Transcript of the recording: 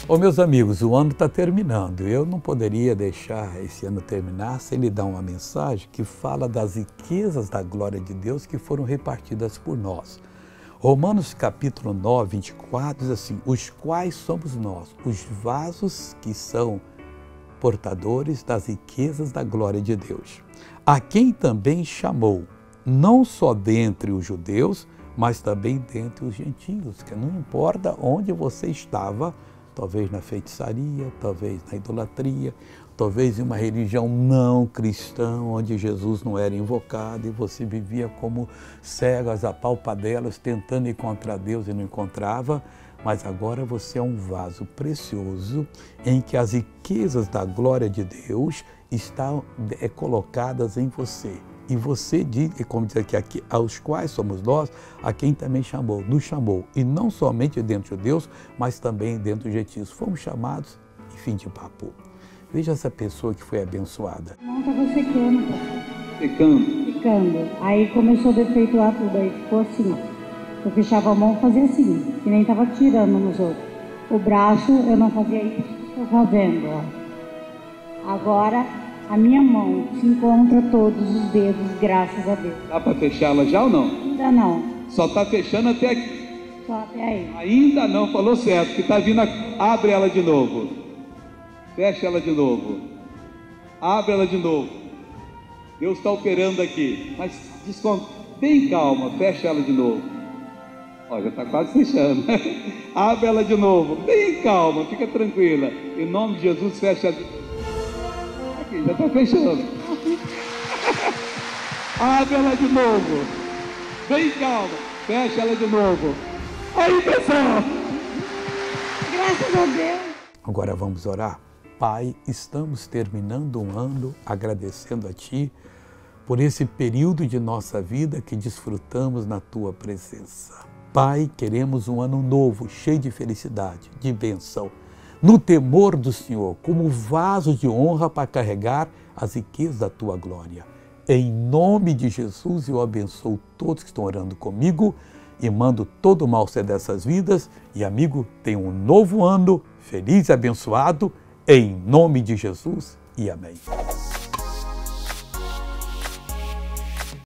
Ô meus amigos, o ano está terminando. Eu não poderia deixar esse ano terminar sem lhe dar uma mensagem que fala das riquezas da glória de Deus que foram repartidas por nós. Romanos capítulo 9, 24 diz assim: os quais somos nós, os vasos que são portadores das riquezas da glória de Deus, a quem também chamou, não só dentre os judeus, mas também dentre os gentios, que não importa onde você estava, talvez na feitiçaria, talvez na idolatria, talvez em uma religião não cristã, onde Jesus não era invocado e você vivia como cego às apalpadelas, tentando encontrar Deus e não encontrava, mas agora você é um vaso precioso em que as riquezas da glória de Deus estão colocadas em você. E você diz, como diz aqui, aos quais somos nós, a quem também chamou, nos chamou. E não somente dentro de Deus, mas também dentro dos gentios. Fomos chamados e fim de papo. Veja essa pessoa que foi abençoada. Não, estava secando, pastor. Secando? Secando. Aí começou a defeituar tudo, aí ficou assim, ó. Eu fechava a mão e fazia assim, que nem estava tirando nos outros. O braço, eu não fazia isso que estou fazendo, ó. Agora, a minha mão se encontra todos os dedos, graças a Deus. Dá para fechá-la já ou não? Ainda não. Só está fechando até aqui. Só até aí. Ainda não, falou certo, que está vindo, abre ela de novo. Fecha ela de novo. Abre ela de novo. Deus está operando aqui. Mas bem calma, fecha ela de novo. Ó, já está quase fechando. Abre ela de novo. Bem calma, fica tranquila. Em nome de Jesus, fecha ela de novo. Aqui, já está fechando. Abre ela de novo. Bem calma. Fecha ela de novo. Aí, pessoal. Graças a Deus. Agora vamos orar. Pai, estamos terminando um ano agradecendo a Ti por esse período de nossa vida que desfrutamos na Tua presença. Pai, queremos um ano novo, cheio de felicidade, de bênção, no temor do Senhor, como vaso de honra para carregar as riquezas da Tua glória. Em nome de Jesus, eu abençoo todos que estão orando comigo e mando todo o mal ser dessas vidas. E, amigo, tenha um novo ano, feliz e abençoado, em nome de Jesus e amém.